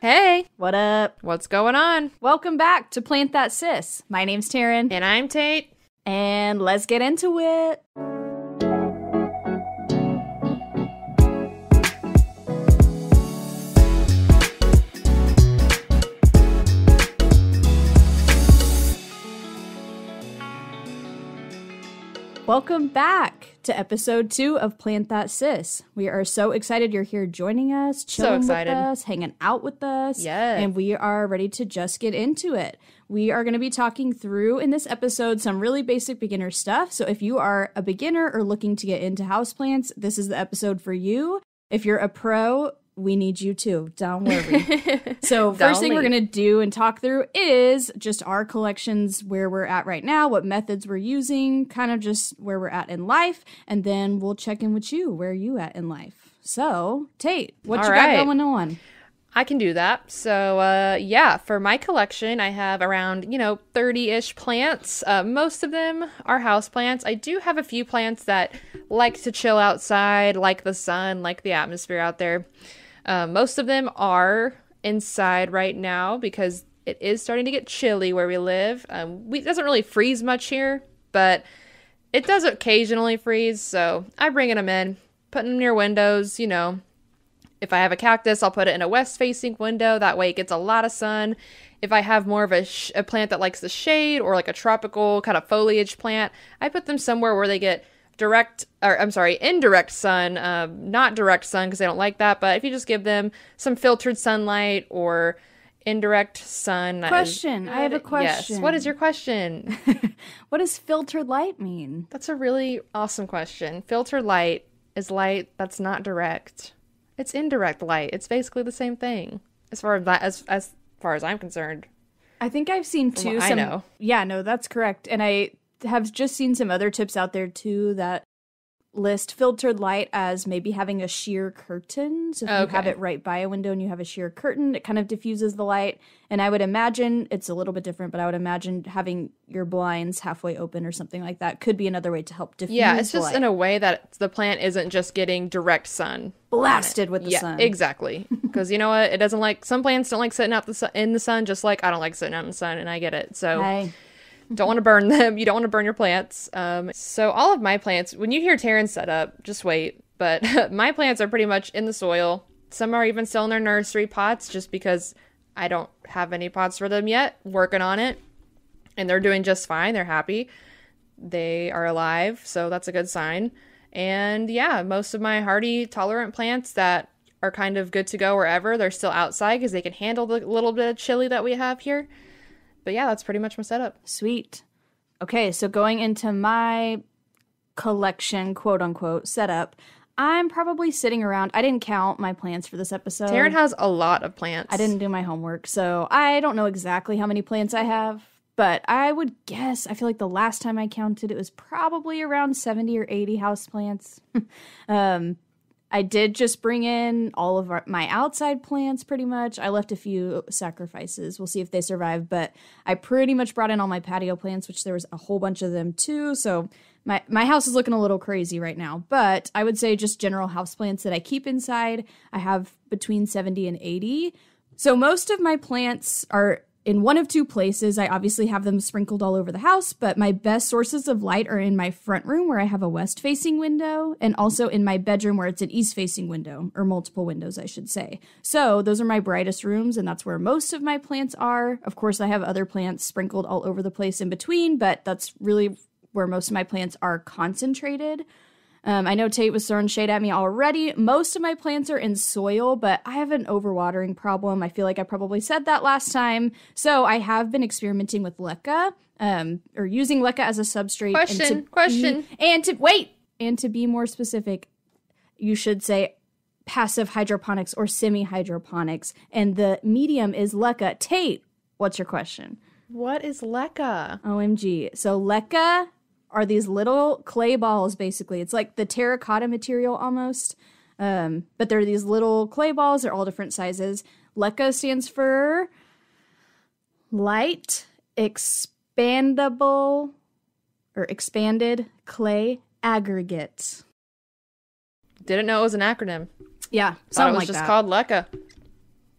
Hey, What up? what's going on? Welcome back to Plant That Sis. My name's Taryn, And I'm Tate. and let's get into it. Welcome back to episode 2 of Plant That Sis. We are so excited you're here joining us, chilling excited. with us, hanging out with us. Yes. And we are ready to just get into it. We are going to be talking through in this episode some really basic beginner stuff. So if you are a beginner or looking to get into houseplants, this is the episode for you. If you're a pro, we need you too. Don't worry. So first thing we're going to do and talk through is just our collections, where we're at right now, what methods we're using, kind of just where we're at in life. And then we'll check in with you. Where are you at in life? So Tate, what All you right. got going on? I can do that. So, for my collection, I have around, 30-ish plants. Most of them are house plants. I do have a few plants that like to chill outside, like the sun, like the atmosphere out there. Most of them are inside right now because it is starting to get chilly where we live. It doesn't really freeze much here, but it does occasionally freeze. So I bring them in, put them near windows, If I have a cactus, I'll put it in a west-facing window. That way it gets a lot of sun. If I have more of a plant that likes the shade or like a tropical kind of foliage plant, I put them somewhere where they get indirect sun, not direct sun because they don't like that. But if you just give them some filtered sunlight or indirect sun. Question. I have a question. Yes. What is your question? What does filtered light mean? That's a really awesome question. Filtered light is light that's not direct. It's indirect light. It's basically the same thing as far as I'm concerned. I think I've seen too. I know. Yeah, no, that's correct. And I have just seen some other tips out there too that list filtered light as maybe having a sheer curtain. So if you have it right by a window and you have a sheer curtain, it kind of diffuses the light. And I would imagine it's a little bit different, but I would imagine having your blinds halfway open or something like that could be another way to help diffuse. Yeah, it's just light. in a way that the plant isn't just getting direct sun. Blasted with the sun. Yeah, exactly. Because you know what? It doesn't like, some plants don't like sitting out in the sun, just like I don't like sitting out in the sun, and I get it. So Hey. don't want to burn them. You don't want to burn your plants. So all of my plants, when you hear Taryn's setup, just wait. But my plants are pretty much in the soil. Some are even still in their nursery pots just because I don't have any pots for them yet. Working on it. And they're doing just fine. They're happy. They are alive. So that's a good sign. And yeah, most of my hardy tolerant plants that are kind of good to go wherever, they're still outside because they can handle the little bit of chili that we have here. But yeah, that's pretty much my setup. Sweet. Okay, so going into my collection, quote unquote, setup, I'm probably sitting around. I didn't count my plants for this episode. Taryn has a lot of plants. I didn't do my homework, so I don't know exactly how many plants I have, but I would guess, I feel like the last time I counted, it was probably around 70 or 80 houseplants. I did just bring in all of my outside plants pretty much. I left a few sacrifices. We'll see if they survive, but I pretty much brought in all my patio plants, which there was a whole bunch of them too. So my house is looking a little crazy right now, but I would say just general house plants that I keep inside, I have between 70 and 80. So most of my plants are in one of two places. I obviously have them sprinkled all over the house, but my best sources of light are in my front room where I have a west-facing window, and also in my bedroom where it's an east-facing window, or multiple windows, I should say. So those are my brightest rooms, and that's where most of my plants are. Of course, I have other plants sprinkled all over the place in between, but that's really where most of my plants are concentrated. I know Tate was throwing shade at me already. Most of my plants are in soil, but I have an overwatering problem. I feel like I probably said that last time. So I have been experimenting with leca, or using leca as a substrate. And to be more specific, you should say passive hydroponics or semi-hydroponics. And the medium is leca. Tate, what's your question? What is leca? OMG. So leca are these little clay balls, basically. It's like the terracotta material almost. But they're these little clay balls. They're all different sizes. LECA stands for Light Expandable or Expanded Clay Aggregate. Didn't know it was an acronym. Yeah, Thought something it was like just that. called LECA.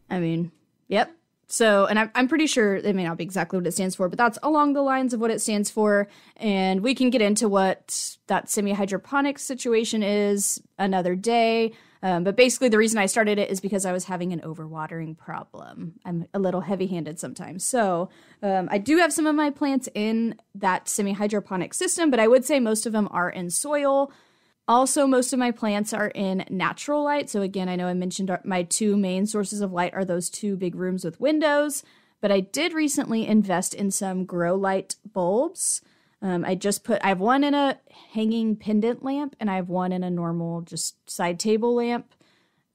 I mean, Yep. So, and I'm pretty sure it may not be exactly what it stands for, but that's along the lines of what it stands for. And we can get into what that semi-hydroponics situation is another day. But basically, the reason I started it is because I was having an overwatering problem. I'm a little heavy-handed sometimes. So, I do have some of my plants in that semi-hydroponic system, but I would say most of them are in soil. Also, most of my plants are in natural light. So again, I know I mentioned my two main sources of light are those two big rooms with windows, but I did recently invest in some grow light bulbs. I have one in a hanging pendant lamp and I have one in a normal just side table lamp.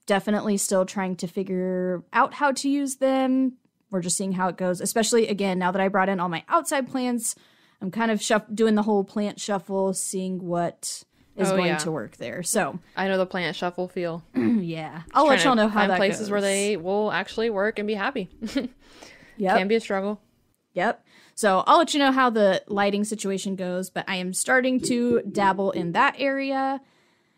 Definitely still trying to figure out how to use them. We're just seeing how it goes, especially again, now that I brought in all my outside plants, I'm kind of doing the whole plant shuffle, seeing what is going to work there. So I know the plant shuffle feel. Yeah. I'll let y'all know how that places goes. Where they will actually work and be happy. Yep. Can be a struggle. Yep. So I'll let you know how the lighting situation goes, but I am starting to dabble in that area.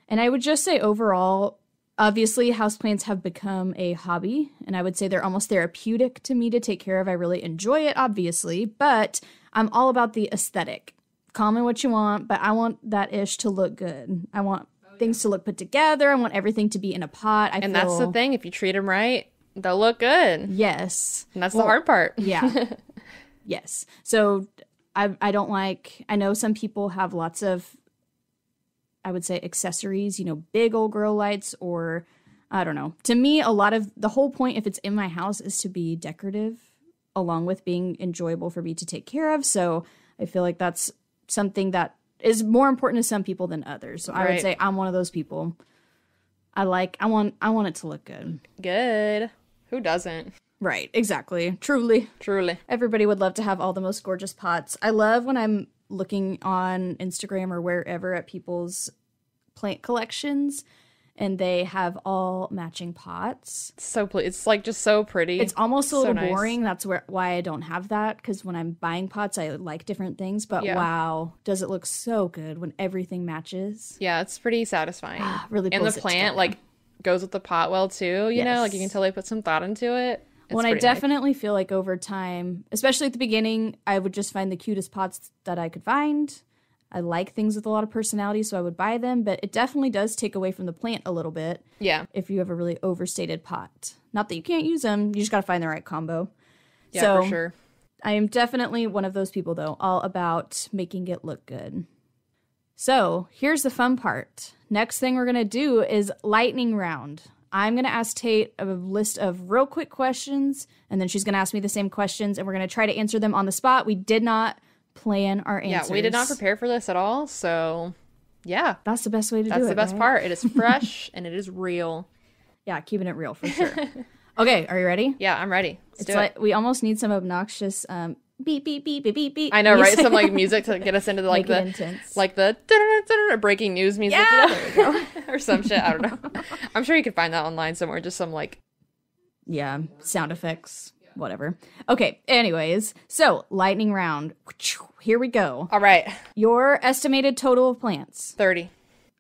And I would just say overall, obviously houseplants have become a hobby, and I would say they're almost therapeutic to me to take care of. I really enjoy it, obviously, but I'm all about the aesthetic. Call me what you want, but I want that ish to look good. I want things to look put together. I want everything to be in a pot. That's the thing. If you treat them right, they'll look good. Yes. And that's the hard part. Yeah. Yes. So I don't like, I know some people have lots of, I would say, accessories, big old grow lights, or I don't know. To me, a lot of the whole point, if it's in my house, is to be decorative along with being enjoyable for me to take care of. So I feel like that's something that is more important to some people than others. So I would say I'm one of those people. I want it to look good. Good. Who doesn't? Right. Exactly. Truly. Everybody would love to have all the most gorgeous pots. I love when I'm looking on Instagram or wherever at people's plant collections and they have all matching pots. It's like just so pretty. It's almost a little boring. That's why I don't have that, because when I'm buying pots, I like different things. But wow, does it look so good when everything matches? Yeah, it's pretty satisfying. Really, and the plant goes with the pot well too. You know, you can tell they put some thought into it. Well, I definitely feel like over time, especially at the beginning, I would just find the cutest pots that I could find. I like things with a lot of personality, so I would buy them, but it definitely does take away from the plant a little bit. Yeah. If you have a really overstated pot. Not that you can't use them, you just got to find the right combo. Yeah, for sure. I am definitely one of those people, though, all about making it look good. So, here's the fun part. Next thing we're going to do is lightning round. I'm going to ask Tate a list of real quick questions, and then she's going to ask me the same questions, and we're going to try to answer them on the spot. We did not plan our answers. Yeah, we did not prepare for this at all, so yeah. That's the best way to do it. That's the best part. It is fresh and it is real. Yeah, keeping it real for sure. Okay, are you ready? Yeah, I'm ready. Let's do it. We almost need some obnoxious beep beep beep beep beep beep. I know, right? Some music to get us into the breaking news music, there we go. or some shit. I don't know. I'm sure you could find that online somewhere. Just some sound effects. Whatever. Okay, anyways, so lightning round. Here we go. All right. Your estimated total of plants. 30.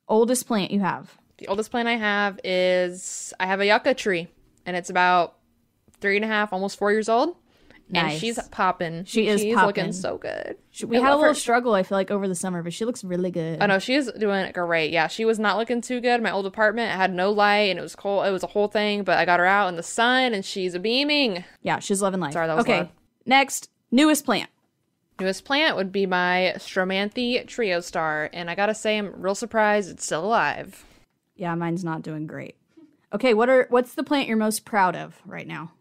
Oldest plant you have. The oldest plant I have a yucca tree, and it's about 3.5, almost 4 years old. Nice. And she's popping. She's looking so good. We had a little struggle, I feel like, over the summer, but she looks really good. Oh, no, she's doing great. Yeah, she was not looking too good. My old apartment had no light, and it was cold. It was a whole thing, but I got her out in the sun, and she's beaming. Yeah, she's loving life. Sorry, that was loud. Next, newest plant. Newest plant would be my Stromanthe Trio Star, and I gotta say, I'm real surprised it's still alive. Yeah, mine's not doing great. Okay, what's the plant you're most proud of right now?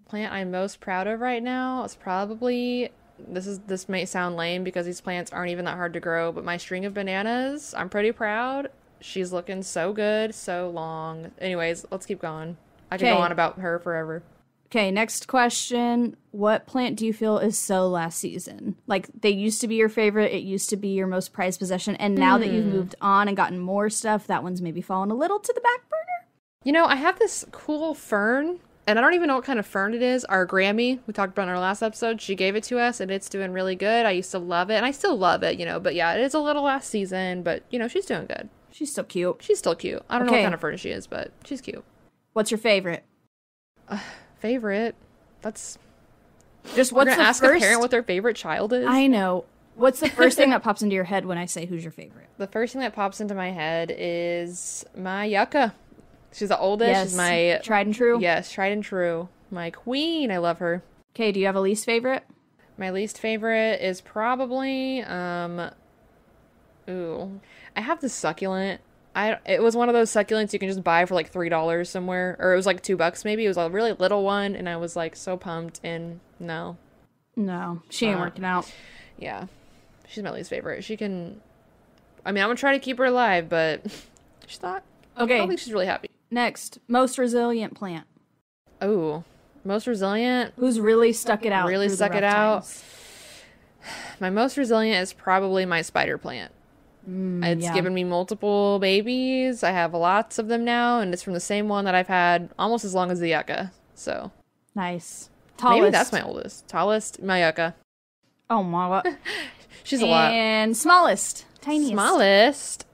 Plant I'm most proud of right now is probably, this may sound lame because these plants aren't even that hard to grow, but my string of bananas, I'm pretty proud. She's looking so good, so long. Anyways, let's keep going. I could go on about her forever. Okay, next question. What plant do you feel is so last season? Like, they used to be your favorite, it used to be your most prized possession, and now that you've moved on and gotten more stuff, that one's maybe fallen a little to the back burner? I have this cool fern, and I don't even know what kind of fern it is. Our Grammy, we talked about in our last episode, she gave it to us, and it's doing really good. I used to love it, and I still love it, but yeah, it is a little last season, but, she's doing good. She's still cute. She's still cute. I don't know what kind of fern she is, but she's cute. What's your favorite? Favorite? That's Just we're what's gonna the ask first? a parent what their favorite child is. I know. What's the first thing that pops into your head when I say who's your favorite? The first thing that pops into my head is my Yucca. She's the oldest. Yes. She's my Tried and true. yes, tried and true. My queen. I love her. Okay, do you have a least favorite? My least favorite is probably ooh. I have the succulent. It was one of those succulents you can just buy for like $3 somewhere, or it was like $2 maybe. It was a really little one, and I was like so pumped. And no, No, she ain't working out. yeah, she's my least favorite. She can. I mean, I'm gonna try to keep her alive, but she's not. I Okay, don't think she's really happy. next, most resilient plant. Oh, most resilient. Who's really stuck it out? Really through the stuck it rough out. times? My most resilient is probably my spider plant. It's yeah. given me multiple babies. I have lots of them now, and it's from the same one that I've had almost as long as the yucca. So Nice. Tallest. maybe that's my oldest. Tallest, my yucca. Oh my god. She's a lot. And smallest. Tiniest. Smallest,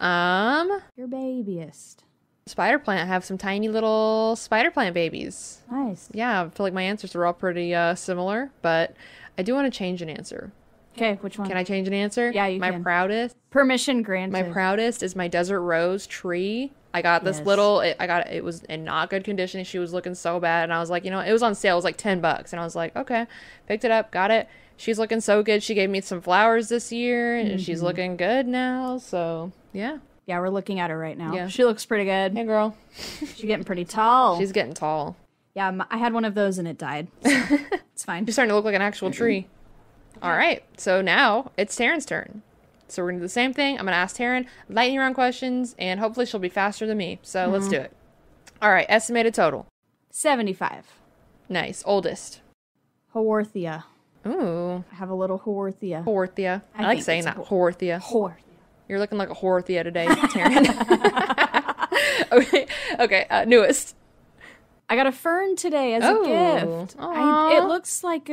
Your babyest. spider plant. I have some tiny little spider plant babies. Nice. Yeah, I feel like my answers are all pretty similar, but I do want to change an answer. Okay, which one? Can I change an answer? Yeah, you my can. proudest. Permission granted. My proudest is my desert rose tree. I got this Yes. little. It was in not good condition. She was looking so bad, and I was like, it was on sale. It was like $10, and I was like, okay, picked it up, got it. She's looking so good. She gave me some flowers this year, and she's looking good now. So yeah, Yeah, we're looking at her right now. Yeah. She looks pretty good. hey girl, She's getting pretty tall. she's getting tall. Yeah, I had one of those and it died. So it's fine. She's starting to look like an actual tree. All right, so now it's Taryn's turn. So we're gonna do the same thing. I'm gonna ask Taryn lightning round questions, and hopefully she'll be faster than me. So let's do it. All right, estimated total. 75. Nice. Oldest. Haworthia. Ooh, I have a little Haworthia. Horthia. I I like think saying it's that. a Horthia. Haworthia. You're looking like a Horthia today, Taryn. Okay. Newest. I got a fern today as Oh, a gift. aw. It looks like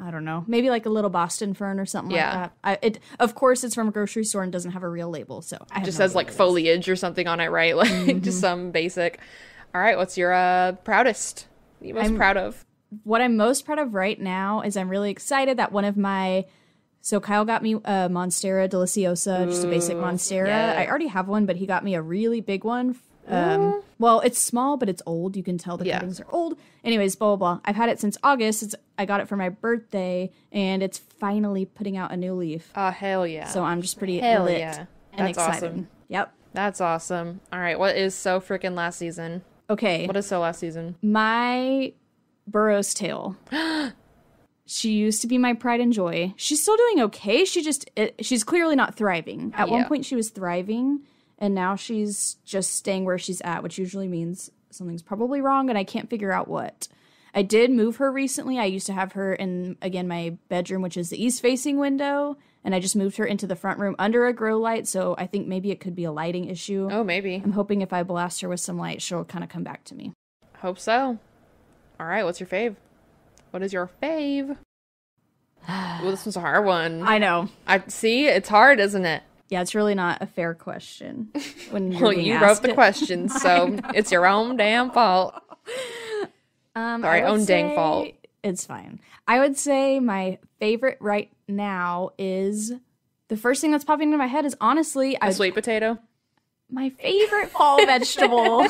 I don't know, maybe like a little Boston fern or something Yeah. like that. Of course, it's from a grocery store and doesn't have a real label, so I have Just no says idea like what it is. foliage or something on it, right? Like just some basic. All right. What's your proudest? What are you most proud of? What I'm most proud of right now is I'm really excited that one of my. So Kyle got me a Monstera deliciosa, just a basic Monstera. yeah. I already have one, but he got me a really big one. Well, it's small, but it's old. You can tell the Yeah. cuttings are old. Anyways, blah, blah, blah. I've had it since August. I got it for my birthday, and it's finally putting out a new leaf. Oh, hell yeah. So I'm just pretty Hell lit yeah. and That's excited. awesome. Yep. That's awesome. All right. What is so freaking last season? Okay. What is so last season? My Burrow's tail. She used to be my pride and joy. She's still doing okay. She's clearly not thriving. At one Yeah. point she was thriving, and now she's just staying where she's at, which usually means something's probably wrong and I can't figure out what. I did move her recently. I used to have her in, again, my bedroom, which is the east-facing window, and I just moved her into the front room under a grow light, so I think maybe it could be a lighting issue. Oh, maybe. I'm hoping if I blast her with some light, she'll kind of come back to me. Hope so. All right. What's your fave? What is your fave? Well, this one's a hard one. I know. I see. It's hard, isn't it? Yeah, it's really not a fair question. When you're Well, being you asked wrote the it. questions, so it's your own damn fault. I own would dang say- fault. It's fine. I would say my favorite right now is the first thing that's popping into my head is honestly A sweet potato. my favorite fall vegetable.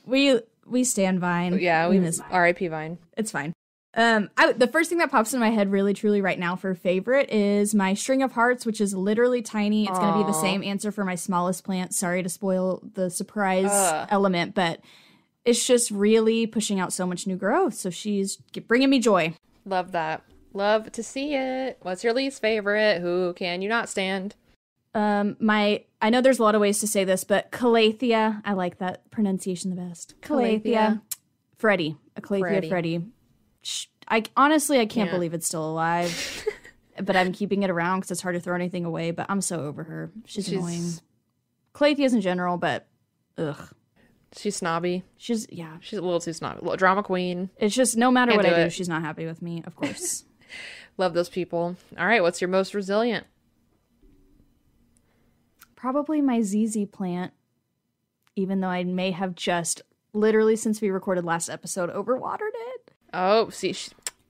We stand Vine. Yeah, we miss. R.I.P. Vine. It's fine. The first thing that pops in my head really truly right now for favorite is my string of hearts, which is literally tiny. It's going to be the same answer for my smallest plant. Sorry to spoil the surprise element, but it's just really pushing out so much new growth. So she's bringing me joy. Love that. Love to see it. What's your least favorite? Who can you not stand? I know there's a lot of ways to say this, but Calathea, I like that pronunciation the best. Calathea. Freddie, Calathea Freddie. I can't Yeah. believe it's still alive, but I'm keeping it around because it's hard to throw anything away. But I'm so over her. She's annoying. Calatheas in general, but ugh, She's snobby. she's She's a little too snobby. Little drama queen. It's just no matter Can't what do I do, it. she's not happy with me. Of course. Love those people. All right, what's your most resilient? Probably my ZZ plant, even though I may have just literally since we recorded last episode, overwatered it. Oh, see,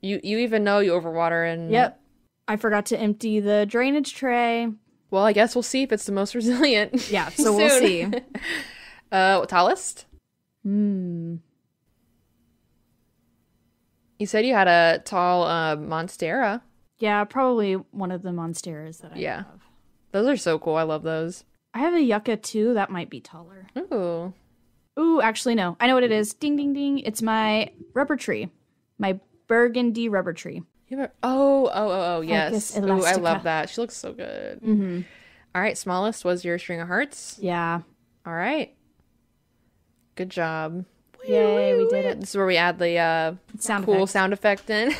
you even know you overwater and... Yep. I forgot to empty the drainage tray. Well, I guess we'll see if it's the most resilient. Yeah, so we'll see. Tallest? Hmm. You said you had a tall Monstera. Yeah, probably one of the Monsteras that I have. Those are so cool. I love those. I have a Yucca too. That might be taller. Ooh. Ooh, actually, no. I know what it is. Ding, ding, ding. It's my rubber tree. My burgundy rubber tree. Yes. Ooh, I love that. She looks so good. Mm-hmm. All right, smallest was your string of hearts. Yeah. All right. Good job. Yay, we did it. This is where we add the sound effect in.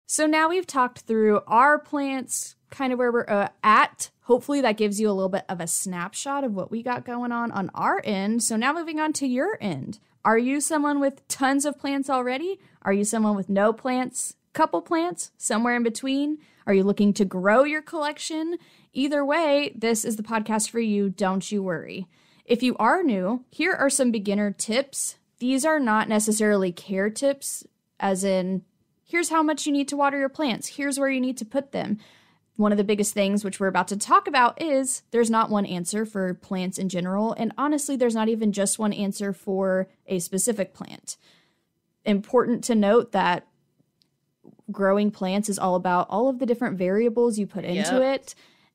So now we've talked through our plants, kind of where we're at. Hopefully that gives you a little bit of a snapshot of what we got going on our end. So now moving on to your end. Are you someone with tons of plants already? Are you someone with no plants, couple plants, somewhere in between? Are you looking to grow your collection? Either way, this is the podcast for you. Don't you worry. If you are new, here are some beginner tips. These are not necessarily care tips, as in, here's how much you need to water your plants. Here's where you need to put them. One of the biggest things, which we're about to talk about, is there's not one answer for plants in general. And honestly, there's not even just one answer for a specific plant. Important to note that growing plants is all about all of the different variables you put into it.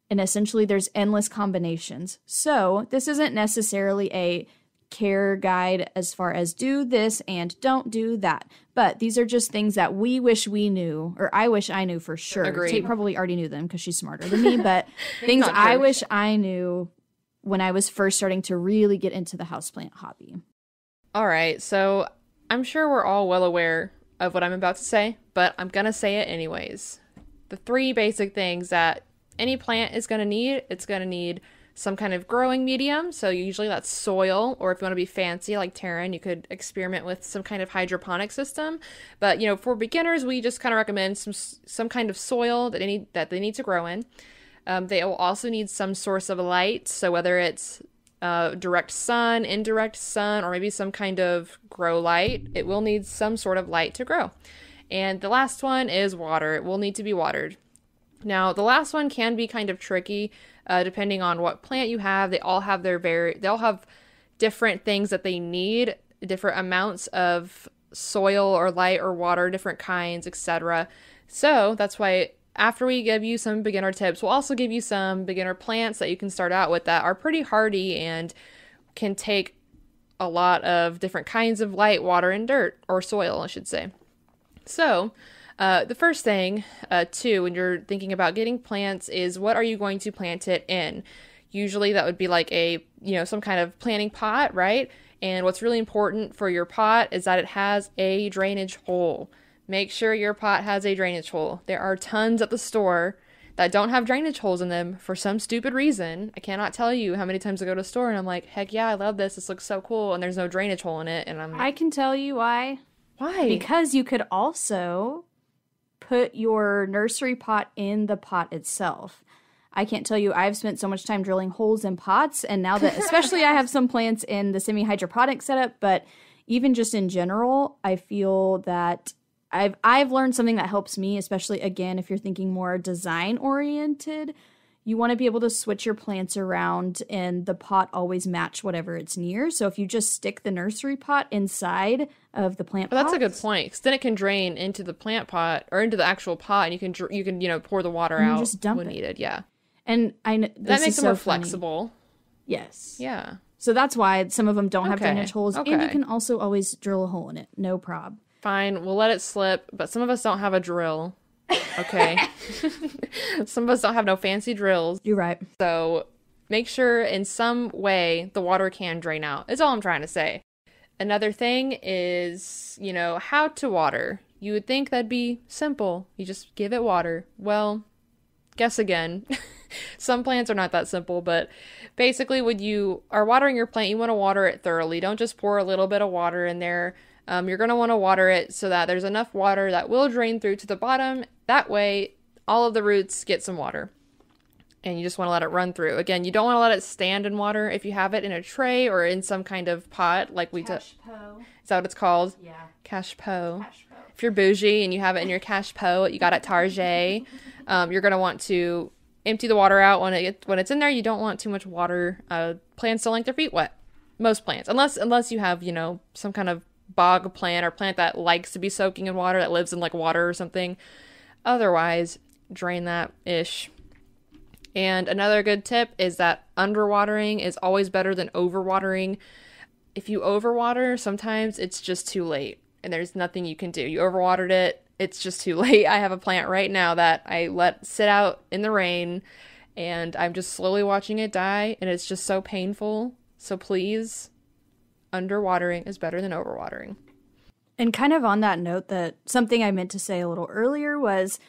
And essentially, there's endless combinations. So this isn't necessarily a care guide as far as do this and don't do that. But these are just things that we wish we knew, or I wish I knew for sure. Agreed. Tate probably already knew them because she's smarter than me, but things I wish I knew when I was first starting to really get into the houseplant hobby. All right, so I'm sure we're all well aware of what I'm about to say, but I'm going to say it anyways. The three basic things that any plant is going to need, it's going to need some kind of growing medium. So usually that's soil, or if you want to be fancy like Taryn, you could experiment with some kind of hydroponic system. But, for beginners, we just kind of recommend some kind of soil that they need to grow in. They will also need some source of light. So whether it's direct sun, indirect sun, or maybe some kind of grow light, it will need some sort of light to grow. And the last one is water. It will need to be watered. Now, the last one can be kind of tricky, depending on what plant you have. They all have they'll have different things that they need, different amounts of soil or light or water, different kinds, etc. So that's why after we give you some beginner tips, we'll also give you some beginner plants that you can start out with that are pretty hardy and can take a lot of different kinds of light, water, and dirt, or soil, I should say. So, the first thing, too, when you're thinking about getting plants is what are you going to plant it in? Usually that would be like some kind of planting pot, right? And what's really important for your pot is that it has a drainage hole. Make sure your pot has a drainage hole. There are tons at the store that don't have drainage holes in them for some stupid reason. I cannot tell you how many times I go to a store and I'm like, heck yeah, I love this. This looks so cool. And there's no drainage hole in it. And I can tell you why. Why? Because you could also put your nursery pot in the pot itself. I can't tell you, I've spent so much time drilling holes in pots, and now that, especially I have some plants in the semi-hydroponic setup, but even just in general, I feel that I've learned something that helps me, especially, again, if you're thinking more design-oriented. You want to be able to switch your plants around and the pot always match whatever it's near. So if you just stick the nursery pot inside of the plant pot. That's a good point, because then it can drain into the plant pot or into the actual pot, and you can pour the water out just dump when needed. Yeah. And that makes them more flexible. Yes. Yeah. So that's why some of them don't have drainage holes. Okay. And you can also always drill a hole in it. No prob. Fine. We'll let it slip. But some of us don't have a drill. Okay. Some of us don't have no fancy drills. You're right. So make sure in some way the water can drain out. That's all I'm trying to say. Another thing is, how to water. You would think that'd be simple. You just give it water. Well, guess again. Some plants are not that simple, but basically when you are watering your plant, you want to water it thoroughly. Don't just pour a little bit of water in there. You're going to want to water it so that there's enough water that will drain through to the bottom. That way, all of the roots get some water. and you just want to let it run through. Again, you don't want to let it stand in water. If you have it in a tray or in some kind of pot, like we did. Is that what it's called? Yeah. Cache po. If you're bougie and you have it in your cache po you got at Target, you're going to want to empty the water out when it's in there. You don't want too much water. Plants don't like their feet wet. Most plants, unless you have, some kind of bog plant or plant that likes to be soaking in water, that lives in like water or something. Otherwise, drain that ish. And another good tip is that underwatering is always better than overwatering. If you overwater, sometimes it's just too late and there's nothing you can do. You overwatered it, it's just too late. I have a plant right now that I let sit out in the rain and I'm just slowly watching it die, and it's just so painful. So please, underwatering is better than overwatering. And kind of on that note, that something I meant to say a little earlier was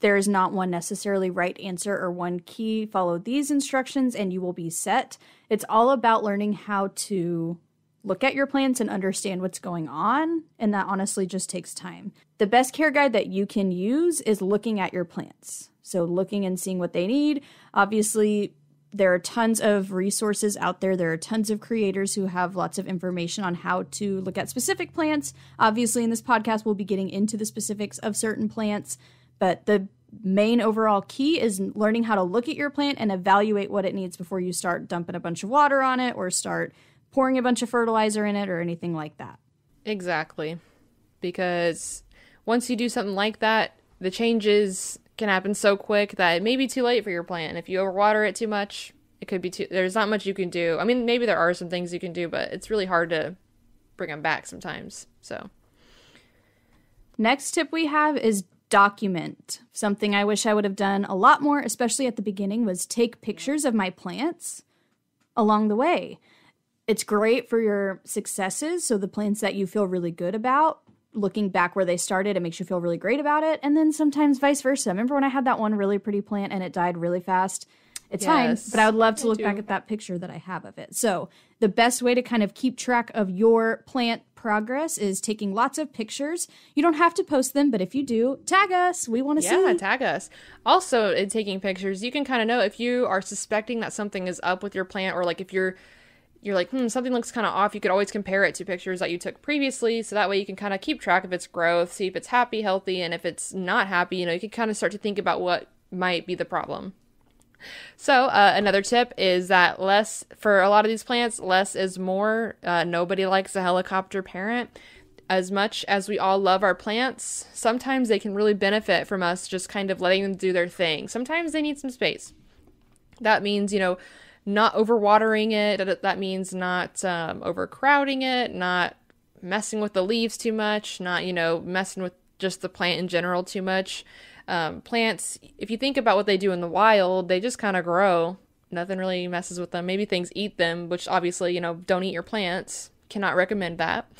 there is not one necessarily right answer or one key. Follow these instructions and you will be set. It's all about learning how to look at your plants and understand what's going on. And that honestly just takes time. The best care guide that you can use is looking at your plants. So looking and seeing what they need. Obviously, there are tons of resources out there. There are tons of creators who have lots of information on how to look at specific plants. Obviously, in this podcast, we'll be getting into the specifics of certain plants. But the main overall key is learning how to look at your plant and evaluate what it needs before you start dumping a bunch of water on it or start pouring a bunch of fertilizer in it or anything like that. Exactly. Because once you do something like that, the changes can happen so quick that it may be too late for your plant. And if you overwater it too much, it could be there's not much you can do. I mean, maybe there are some things you can do, but it's really hard to bring them back sometimes. So next tip we have is document. Something I wish I would have done a lot more, especially at the beginning, was take pictures of my plants along the way. It's great for your successes, so the plants that you feel really good about, looking back where they started, it makes you feel really great about it. And then sometimes vice versa. Remember when I had that one really pretty plant and it died really fast? It's fine, but I would love to look back at that picture that I have of it. So the best way to kind of keep track of your plant progress is taking lots of pictures. You don't have to post them, but if you do, tag us. We want to see. Yeah, tag us. Also, in taking pictures, you can kind of know if you are suspecting that something is up with your plant, or like if you're like, something looks kind of off, you could always compare it to pictures that you took previously. So that way you can kind of keep track of its growth, see if it's happy, healthy, and if it's not happy, you can kind of start to think about what might be the problem. So another tip is that for a lot of these plants, less is more. Nobody likes a helicopter parent. As much as we all love our plants, sometimes they can really benefit from us just kind of letting them do their thing. Sometimes they need some space. That means, not overwatering it. That means not overcrowding it, not messing with the leaves too much, not, messing with just the plant in general too much. Plants, if you think about what they do in the wild, they just kind of grow. Nothing really messes with them. Maybe things eat them, which obviously, don't eat your plants. Cannot recommend that.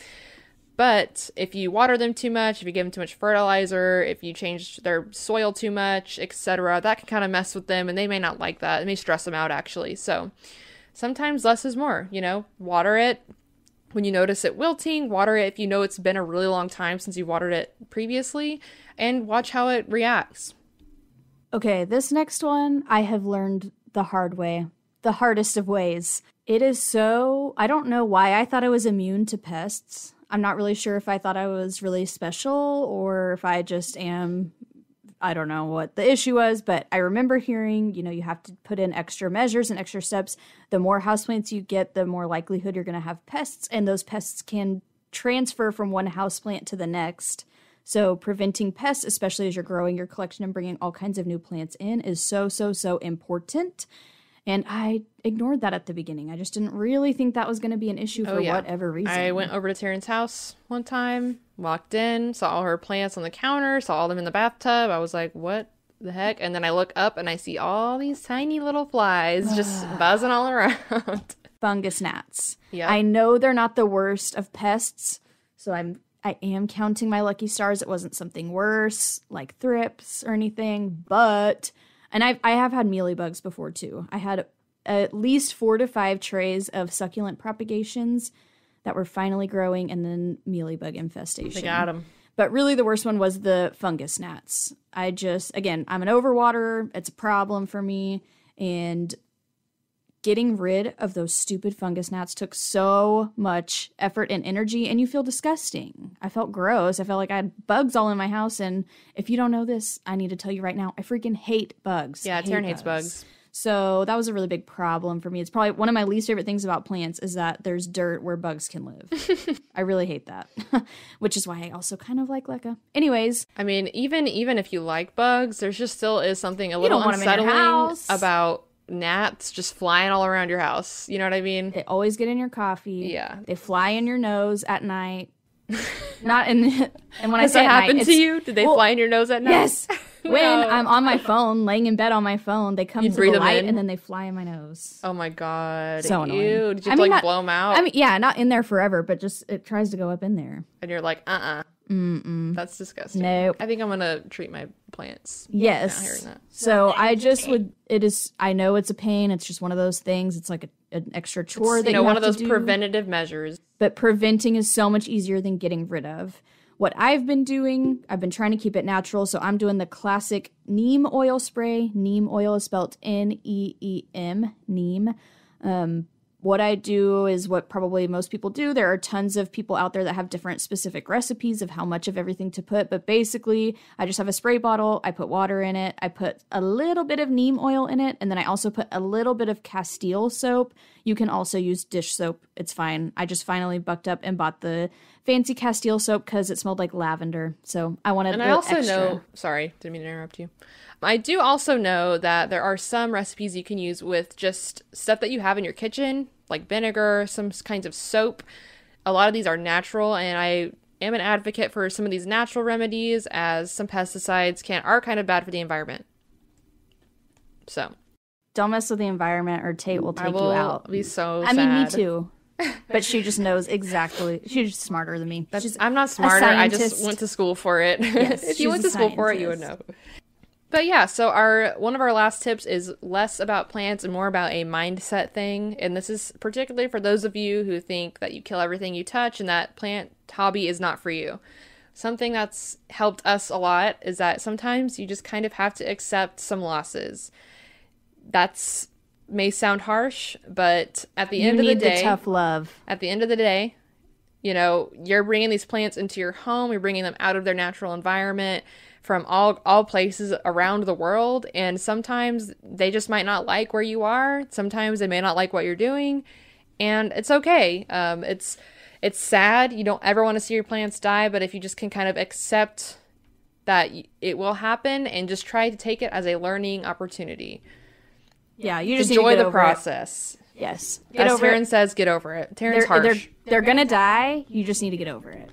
But if you water them too much, if you give them too much fertilizer, if you change their soil too much, etc., that can kind of mess with them, and they may not like that. It may stress them out, actually. So sometimes less is more, water it when you notice it wilting, water it if you know it's been a really long time since you watered it previously, and watch how it reacts. Okay, this next one I have learned the hard way, the hardest of ways. It is I don't know why I thought I was immune to pests. I'm not really sure if I thought I was really special or if I just am, I don't know what the issue was, but I remember hearing, you have to put in extra measures and extra steps. The more houseplants you get, the more likelihood you're going to have pests, and those pests can transfer from one houseplant to the next. So preventing pests, especially as you're growing your collection and bringing all kinds of new plants in, is so, so, so important. And I ignored that at the beginning. I just didn't really think that was going to be an issue for whatever reason. I went over to Taryn's house one time, walked in, saw all her plants on the counter, saw all them in the bathtub. I was like, what the heck? And then I look up and I see all these tiny little flies just buzzing all around. Fungus gnats. Yeah. I know they're not the worst of pests, so I am counting my lucky stars. It wasn't something worse, like thrips or anything, but... And I have had mealybugs before, too. I had at least 4 to 5 trays of succulent propagations that were finally growing, and then mealybug infestation. They got them. But really the worst one was the fungus gnats. Again, I'm an overwaterer. It's a problem for me. And getting rid of those stupid fungus gnats took so much effort and energy, and you feel disgusting. I felt gross. I felt like I had bugs all in my house, and if you don't know this, I need to tell you right now, I freaking hate bugs. Yeah, Taryn hates bugs. So that was a really big problem for me. It's probably one of my least favorite things about plants is that there's dirt where bugs can live. I really hate that, which is why I also kind of like Leca. Anyways. I mean, even if you like bugs, there's just still is something a little unsettling about gnats just flying all around your house. You know what I mean? They always get in your coffee. Yeah. They fly in your nose at night. Not in and when Has I say that happened night, to you? Did they fly in your nose at night? Yes. When I'm on my phone, laying in bed on my phone, they come to the light and then they fly in my nose. Oh my god. So annoying. Ew. Did you blow them out? I mean, yeah, not in there forever, but just it tries to go up in there. And you're like, Mm-mm. That's disgusting. Nope. I think I'm gonna treat my plants. Yes. Now hearing that. So I just would. I know it's a pain. It's just one of those things. It's like an extra chore that you have one of to those do. preventative measures. But preventing is so much easier than getting rid of. What I've been doing, I've been trying to keep it natural. So I'm doing the classic neem oil spray. Neem oil is spelled Neem. Neem. What I do is what probably most people do. There are tons of people out there that have different specific recipes of how much of everything to put. But basically, I just have a spray bottle. I put water in it. I put a little bit of neem oil in it. And then I also put a little bit of Castile soap. You can also use dish soap. It's fine. I just finally bucked up and bought the fancy Castile soap because it smelled like lavender. So I wanted I also extra. know, sorry, didn't mean to interrupt you. I do also know that there are some recipes you can use with just stuff that you have in your kitchen, like vinegar, some kinds of soap. A lot of these are natural, and I am an advocate for some of these natural remedies, as some pesticides are kind of bad for the environment. So don't mess with the environment or Tate will take you out. Be so sad. I mean, me too. But she just knows exactly. She's just smarter than me. I'm not smarter. I just went to school for it. Yes, if you went to school for it, you would know. But yeah, so one of our last tips is less about plants and more about a mindset thing. And this is particularly for those of you who think that you kill everything you touch and that plant hobby is not for you. Something that's helped us a lot is that sometimes you just kind of have to accept some losses. That's may sound harsh, but at the end of the day, you need the tough love. At the end of the day, you're bringing these plants into your home. You're bringing them out of their natural environment from all places around the world. And sometimes they just might not like where you are. Sometimes they may not like what you're doing. And it's okay. It's sad. You don't ever want to see your plants die. But if you just can kind of accept that it will happen and just try to take it as a learning opportunity. Yeah, you just enjoy the process. Yes. As Taryn says, get over it. Taryn's harsh. They're going to die. You just need to get over it.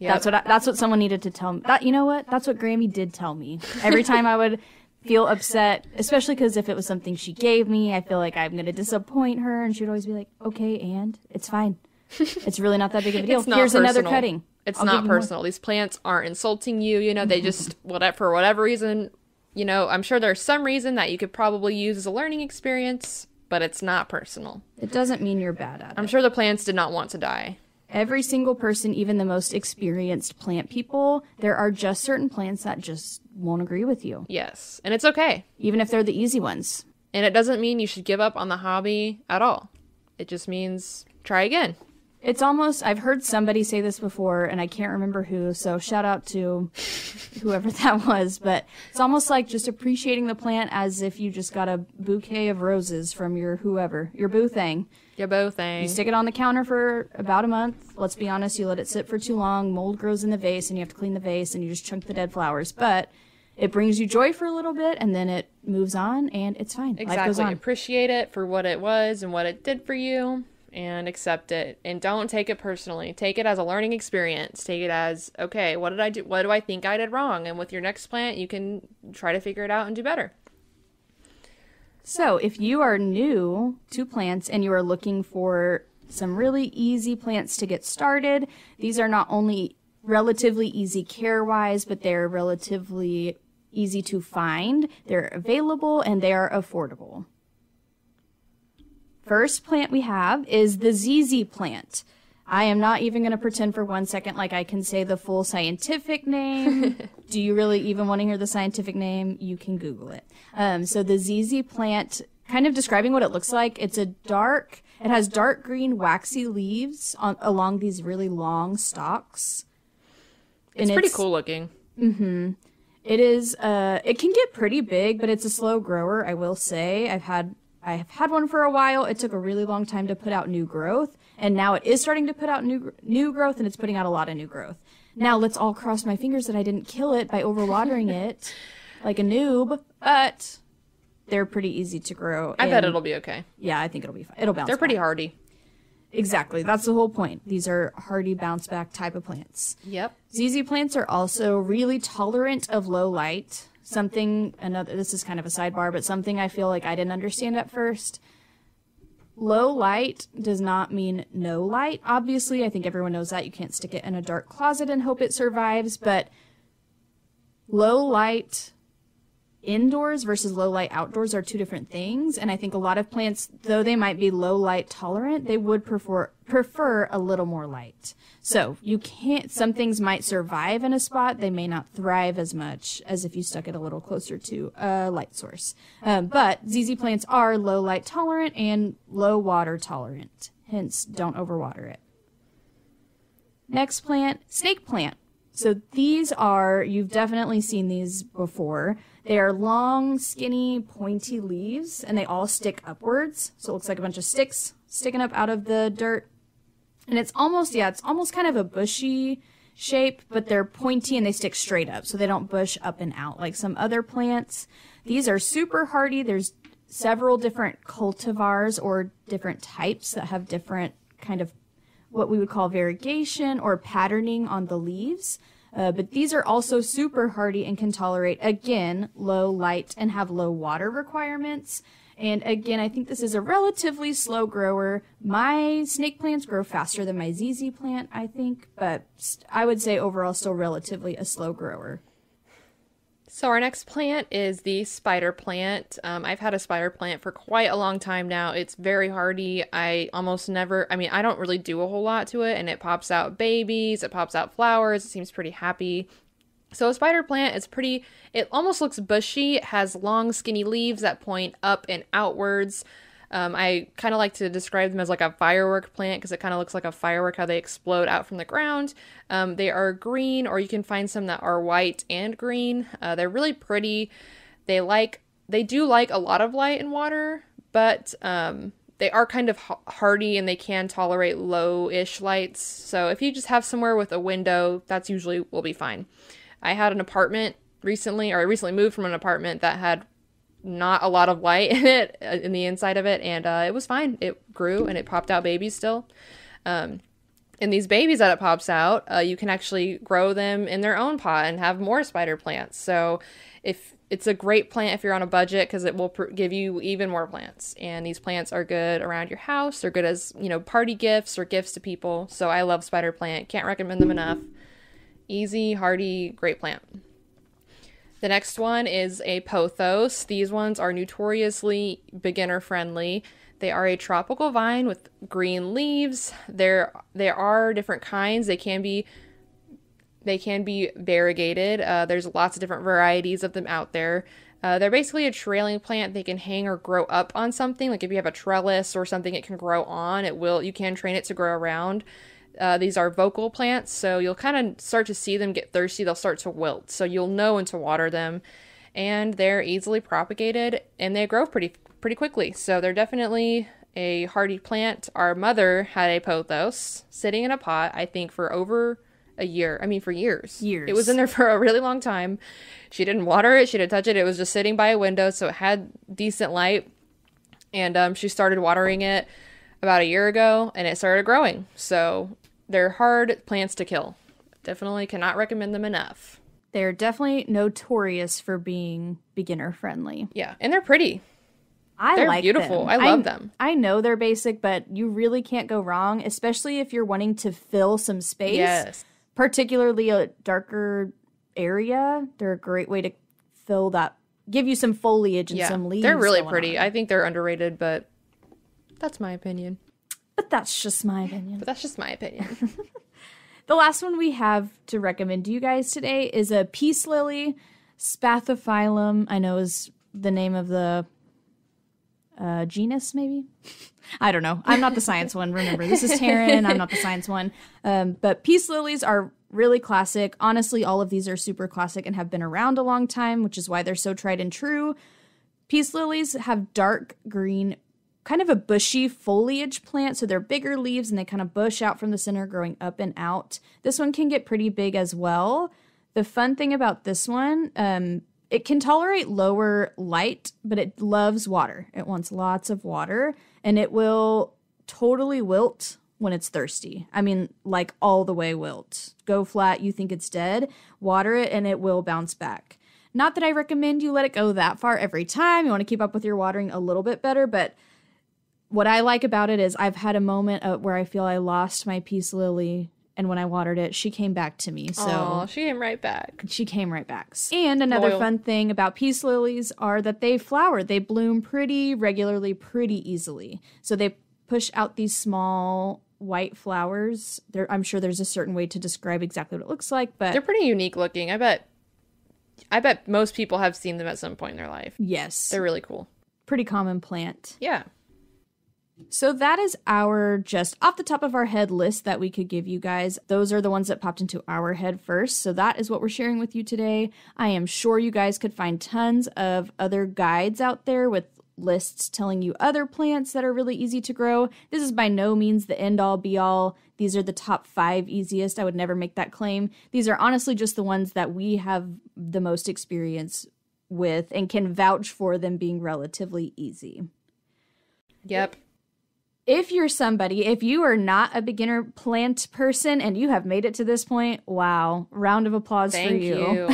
Yep. That's what someone needed to tell me. You know what? That's what Grammy did tell me. Every time I would feel upset, especially because if it was something she gave me, I feel like I'm going to disappoint her. And she'd always be like, okay, and it's fine. It's really not that big of a deal. Here's another cutting. It's not personal. These plants aren't insulting you. They just, for whatever reason, I'm sure there's some reason that you could probably use as a learning experience, but it's not personal. It doesn't mean you're bad at it. I'm sure the plants did not want to die. Every single person, even the most experienced plant people, there are just certain plants that just won't agree with you. Yes, and it's okay. Even if they're the easy ones. And it doesn't mean you should give up on the hobby at all. It just means try again. It's almost, I've heard somebody say this before, and I can't remember who, so shout out to whoever that was, but it's almost like just appreciating the plant as if you just got a bouquet of roses from your boo thing. Your boo thing. You stick it on the counter for about a month. Let's be honest, you let it sit for too long, mold grows in the vase, and you have to clean the vase, and you just chunk the dead flowers. But it brings you joy for a little bit, and then it moves on, and it's fine. Exactly. Life goes on. Appreciate it for what it was and what it did for you, and accept it. And don't take it personally. Take it as a learning experience. Take it as, okay, what did I do? What do I think I did wrong? And with your next plant, you can try to figure it out and do better. So if you are new to plants and you are looking for some really easy plants to get started, these are not only relatively easy care-wise, but they're relatively easy to find. They're available and they are affordable. First plant we have is the ZZ plant. I am not even going to pretend for 1 second like I can say the full scientific name. Do you really even want to hear the scientific name? You can Google it. So the ZZ plant, kind of describing what it looks like, it has dark green waxy leaves along these really long stalks. It's pretty cool looking. Mm-hmm. It is, it can get pretty big, but it's a slow grower, I will say. I have had one for a while. It took a really long time to put out new growth, and now it is starting to put out new growth, and it's putting out a lot of new growth. Now let's all cross my fingers that I didn't kill it by overwatering it like a noob, but they're pretty easy to grow. I bet it'll be okay. Yeah, I think it'll be fine. It'll bounce They're pretty back. hardy. Exactly. That's the whole point. These are hardy bounce back type of plants. Yep. ZZ plants are also really tolerant of low light. This is kind of a sidebar, but something I feel like I didn't understand at first. Low light does not mean no light. Obviously, I think everyone knows that. You can't stick it in a dark closet and hope it survives, but low light indoors versus low light outdoors are two different things. And I think a lot of plants, though they might be low light tolerant, they would prefer a little more light. So some things might survive in a spot. They may not thrive as much as if you stuck it a little closer to a light source. But ZZ plants are low light tolerant and low water tolerant. Hence, don't overwater it. Next plant, snake plant. So you've definitely seen these before. They are long, skinny, pointy leaves, and they all stick upwards. So it looks like a bunch of sticks sticking up out of the dirt. And it's almost kind of a bushy shape, but they're pointy and they stick straight up, so they don't bush up and out like some other plants. These are super hardy. There's several different cultivars or different types that have different kind of what we would call variegation or patterning on the leaves. But these are also super hardy and can tolerate, again, low light and have low water requirements. And again, I think this is a relatively slow grower. My snake plants grow faster than my ZZ plant, I think, but I would say overall still relatively a slow grower. So our next plant is the spider plant. I've had a spider plant for quite a long time now. It's very hardy. I don't really do a whole lot to it, and it pops out babies, it pops out flowers, it seems pretty happy. So a spider plant is it almost looks bushy. It has long skinny leaves that point up and outwards. I kind of like to describe them as like a firework plant because it kind of looks like a firework, how they explode out from the ground. They are green, or you can find some that are white and green. They're really pretty. They do like a lot of light and water, but they are kind of hardy and they can tolerate low-ish lights. So if you just have somewhere with a window, that's usually will be fine. I had an apartment recently moved from an apartment that had not a lot of light in it, in the inside of it, and it was fine. It grew and it popped out babies still. And these babies that it pops out, you can actually grow them in their own pot and have more spider plants. So if it's a great plant if you're on a budget, because it will give you even more plants. And these plants are good around your house. They're good as, party gifts or gifts to people. So I love spider plant. Can't recommend them enough. Easy, hardy, great plant. The next one is a pothos. These ones are notoriously beginner friendly. They are a tropical vine with green leaves. There are different kinds. They can be variegated. There's lots of different varieties of them out there. They're basically a trailing plant. They can hang or grow up on something. Like if you have a trellis or something it can grow on, you can train it to grow around. These are vocal plants, so you'll kind of start to see them get thirsty. They'll start to wilt, so you'll know when to water them. And they're easily propagated, and they grow pretty quickly. So they're definitely a hardy plant. Our mother had a pothos sitting in a pot, I think, for over a year. For years. It was in there for a really long time. She didn't water it. She didn't touch it. It was just sitting by a window, so it had decent light. And she started watering it about a year ago, and it started growing. So they're hard plants to kill. Definitely cannot recommend them enough. They're definitely notorious for being beginner friendly. Yeah, and they're pretty. They're like beautiful. Them. I love them. I know they're basic, but you really can't go wrong, especially if you're wanting to fill some space. Yes. Particularly a darker area. They're a great way to fill that, give you some foliage and some leaves. They're really pretty. I think they're underrated, but that's my opinion. But that's just my opinion. The last one we have to recommend to you guys today is a peace lily, Spathiphyllum. I know is the name of the genus, maybe? I don't know. I'm not the science one. Remember, this is Taryn. I'm not the science one. But peace lilies are really classic. Honestly, all of these are super classic and have been around a long time, which is why they're so tried and true. Peace lilies have dark green, kind of a bushy foliage plant, so they're bigger leaves and they kind of bush out from the center, growing up and out. This one can get pretty big as well. The fun thing about this one, it can tolerate lower light, but it loves water. It wants lots of water, and it will totally wilt when it's thirsty. I mean, like all the way wilt. Go flat, you think it's dead, water it, and it will bounce back. Not that I recommend you let it go that far every time. You want to keep up with your watering a little bit better, but what I like about it is I've had a moment where I feel I lost my peace lily, and when I watered it, she came back to me. So she came right back. She came right back. And another fun thing about peace lilies are that they flower. They bloom pretty regularly, pretty easily. So they push out these small white flowers. I'm sure there's a certain way to describe exactly what it looks like, but they're pretty unique looking. I bet most people have seen them at some point in their life. Yes. They're really cool. Pretty common plant. Yeah. So that is our just off the top of our head list that we could give you guys. Those are the ones that popped into our head first. So that is what we're sharing with you today. I am sure you guys could find tons of other guides out there with lists telling you other plants that are really easy to grow. This is by no means the end all be all. These are the top 5 easiest. I would never make that claim. These are honestly just the ones that we have the most experience with and can vouch for them being relatively easy. Yep. If you are not a beginner plant person and you have made it to this point, wow, round of applause for you.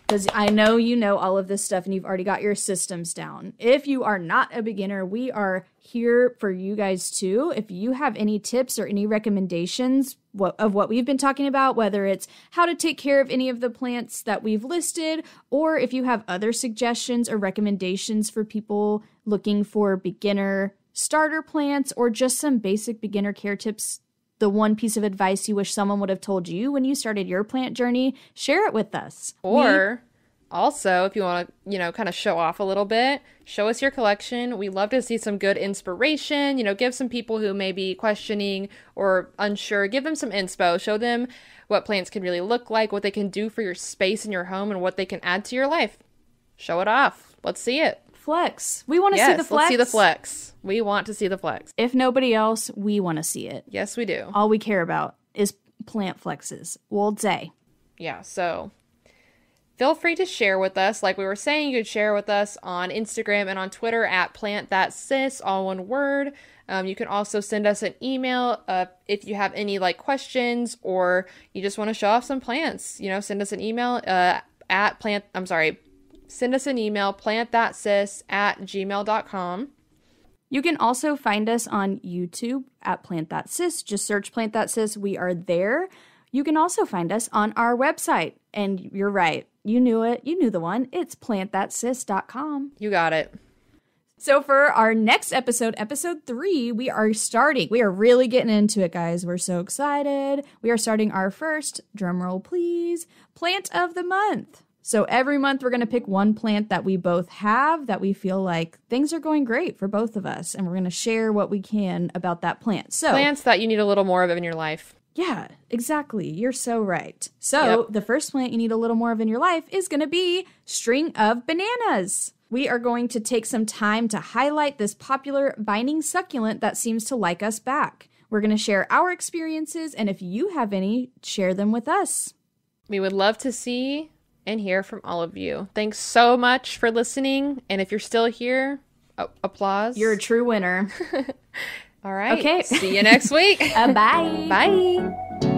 Because I know you know all of this stuff and you've already got your systems down. If you are not a beginner, we are here for you guys too. If you have any tips or any recommendations of what we've been talking about, whether it's how to take care of any of the plants that we've listed, or if you have other suggestions or recommendations for people looking for beginner starter plants or just some basic beginner care tips, the one piece of advice you wish someone would have told you when you started your plant journey, share it with us. Or also, if you want to, kind of show off a little bit, show us your collection. We love to see some good inspiration, give some people who may be questioning or unsure, give them some inspo, show them what plants can really look like, what they can do for your space in your home, and what they can add to your life. Show it off. Let's see it. Flex. We want to see the flex. Let's see the flex. We want to see the flex. If nobody else, we want to see it. Yes, we do. All we care about is plant flexes. We'll say. Yeah, so feel free to share with us. Like we were saying, you could share with us on Instagram and on Twitter at PlantThatSis, all one word. You can also send us an email if you have any questions or you just want to show off some plants. Send us an email send us an email, plantthatsis@gmail.com. You can also find us on YouTube at PlantThatSis. Just search PlantThatSis. We are there. You can also find us on our website. And you're right. You knew it. You knew the one. It's plantthatsis.com. You got it. So for our next episode, episode 3, we are really getting into it, guys. We're so excited. We are starting our first, drumroll please, plant of the month. So every month we're going to pick one plant that we both have that we feel like things are going great for both of us. And we're going to share what we can about that plant. So plants that you need a little more of in your life. Yeah, exactly. You're so right. So The first plant you need a little more of in your life is going to be string of bananas. We are going to take some time to highlight this popular vining succulent that seems to like us back. We're going to share our experiences. And if you have any, share them with us. We would love to see and hear from all of you. Thanks so much for listening. And if you're still here, applause. You're a true winner. All right. Okay. See you next week. Bye. Bye.